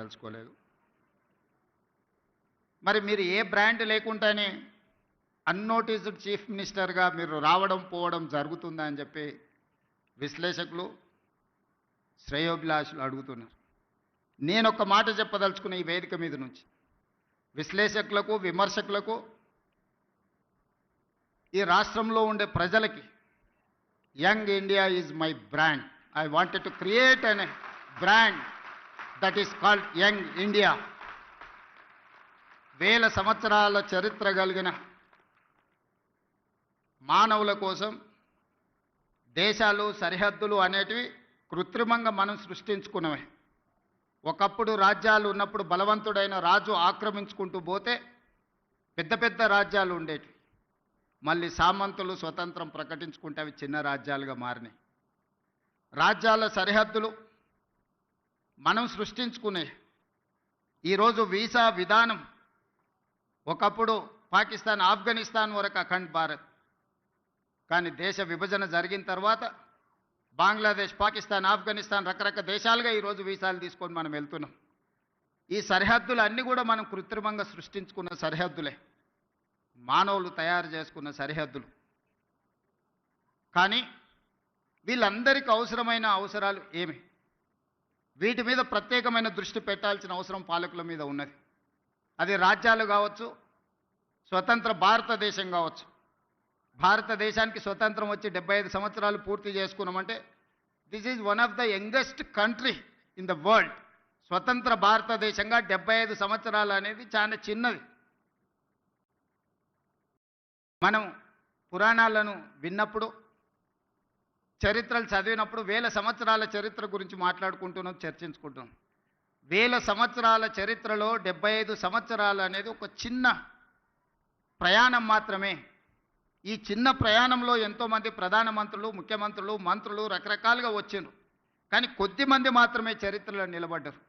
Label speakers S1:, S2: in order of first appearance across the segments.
S1: చెప్పదలుచుకోలేదు. మరి మీరు ఏ బ్రాండ్ లేకుండానే అన్నోటీస్డ్ చీఫ్ మినిస్టర్గా మీరు రావడం పోవడం జరుగుతుందా అని చెప్పి విశ్లేషకులు శ్రేయోభిలాషులు అడుగుతున్నారు. నేను ఒక మాట చెప్పదలుచుకున్న ఈ వేదిక మీద నుంచి విశ్లేషకులకు విమర్శకులకు ఈ రాష్ట్రంలో ఉండే ప్రజలకి young India is my brand. I wanted to create an brand that is called young India. వేల సంవత్సరాల చరిత్ర కలిగిన మానవుల కోసం దేశాలు సరిహద్దులు అనేటివి కృత్రిమంగా మనం సృష్టించుకున్నవే. ఒకప్పుడు రాజ్యాలు ఉన్నప్పుడు బలవంతుడైన రాజు ఆక్రమించుకుంటూ పోతే పెద్ద పెద్ద రాజ్యాలు ఉండేవి. మళ్ళీ సామంతులు స్వతంత్రం ప్రకటించుకుంటే అవి చిన్న రాజ్యాలుగా మారినాయి. రాజ్యాల సరిహద్దులు మనం సృష్టించుకునే. ఈరోజు వీసా విధానం ఒకప్పుడు పాకిస్తాన్ ఆఫ్ఘనిస్తాన్ వరకు అఖండ్ భారత్, కానీ దేశ విభజన జరిగిన తర్వాత బంగ్లాదేశ్ పాకిస్తాన్ ఆఫ్ఘనిస్తాన్ రకరకాల దేశాలుగా ఈరోజు వీసాలు తీసుకొని మనం వెళ్తున్నాం. ఈ సరిహద్దులు అన్నీ కూడా మనం కృత్రిమంగా సృష్టించుకున్న సరిహద్దులే, మానవులు తయారు చేసుకున్న సరిహద్దులు. కానీ వీళ్ళందరికీ అవసరమైన అవసరాలు ఏమి? వీటి మీద ప్రత్యేకమైన దృష్టి పెట్టాల్సిన అవసరం పాలకుల మీద ఉన్నది. అది రాజ్యాలు కావచ్చు, స్వతంత్ర భారతదేశం కావచ్చు. భారతదేశానికి స్వతంత్రం వచ్చి 75 సంవత్సరాలు పూర్తి చేసుకున్నామంటే this is one of the youngest country in the world. స్వతంత్ర భారతదేశంగా 75 సంవత్సరాలు అనేది చాలా చిన్నది. మనం పురాణాలను విన్నప్పుడు, చరిత్రలు చదివినప్పుడు వేల సంవత్సరాల చరిత్ర గురించి మాట్లాడుకుంటున్నాం, చర్చించుకుంటున్నాం. వేల సంవత్సరాల చరిత్రలో 75 సంవత్సరాలు అనేది ఒక చిన్న ప్రయాణం మాత్రమే. ఈ చిన్న ప్రయాణంలో ఎంతోమంది ప్రధానమంత్రులు, ముఖ్యమంత్రులు, మంత్రులు రకరకాలుగా వచ్చిండ్రు. కానీ కొద్దిమంది మాత్రమే చరిత్రలో నిలబడ్డారు.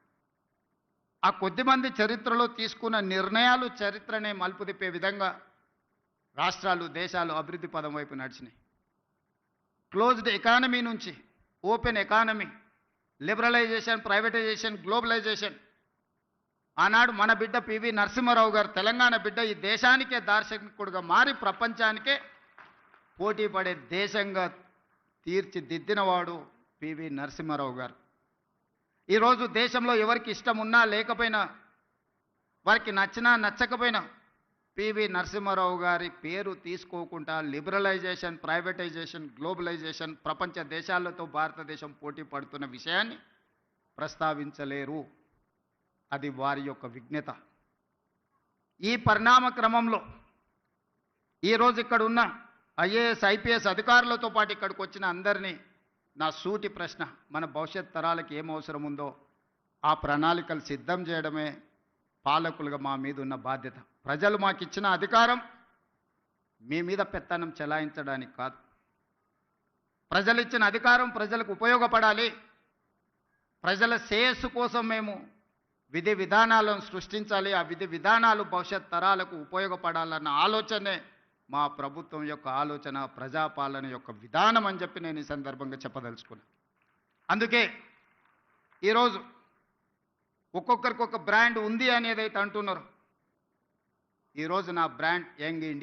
S1: ఆ కొద్దిమంది చరిత్రలో తీసుకున్న నిర్ణయాలు చరిత్రనే మలుపు తిప్పే విధంగా రాష్ట్రాలు, దేశాలు అభివృద్ధి పదం వైపు నడిచినాయి. క్లోజ్డ్ ఎకానమీ నుంచి open economy, liberalisation, privatisation, globalisation. ఆనాడు మన బిడ్డ పివి నరసింహారావు గారు, తెలంగాణ బిడ్డ, ఈ దేశానికే దార్శనికుడుగా మారి ప్రపంచానికే పోటీ పడే దేశంగా తీర్చిదిద్దినవాడు పివి నరసింహారావు గారు. ఈరోజు దేశంలో ఎవరికి ఇష్టం ఉన్నా లేకపోయినా, వారికి నచ్చినా నచ్చకపోయినా పివి నరసింహారావు గారి పేరు తీసుకోకుండా లిబరలైజేషన్, ప్రైవేటైజేషన్, గ్లోబలైజేషన్, ప్రపంచ దేశాలతో భారతదేశం పోటీ పడుతున్న విషయాన్ని ప్రస్తావించలేరు. అది వారి యొక్క విజ్ఞత. ఈ పరిణామ క్రమంలో ఈరోజు ఇక్కడ ఉన్న ఐఏఎస్, ఐపీఎస్ అధికారులతో పాటు ఇక్కడికి వచ్చిన అందరినీ నా సూటి ప్రశ్న, మన భవిష్యత్ తరాలకు ఏం అవసరం ఉందో ఆ ప్రణాళికలు సిద్ధం చేయడమే పాలకులుగా మా మీద ఉన్న బాధ్యత. ప్రజలు మాకు ఇచ్చిన అధికారం మీ మీద పెత్తనం చెలాయించడానికి కాదు. ప్రజలు ఇచ్చిన అధికారం ప్రజలకు ఉపయోగపడాలి. ప్రజల శ్రేయస్సు కోసం మేము విధి విధానాలను సృష్టించాలి. ఆ విధి విధానాలు భవిష్యత్ తరాలకు ఉపయోగపడాలన్న ఆలోచనే మా ప్రభుత్వం యొక్క ఆలోచన, ప్రజాపాలన యొక్క విధానం అని చెప్పి నేను ఈ సందర్భంగా చెప్పదలుచుకున్నాను. అందుకే ఈరోజు ఒక్కొక్కరికి ఒక బ్రాండ్ ఉంది అనేదైతే అంటున్నారు, ఈరోజు నా బ్రాండ్ యంగ్ ఇండియా.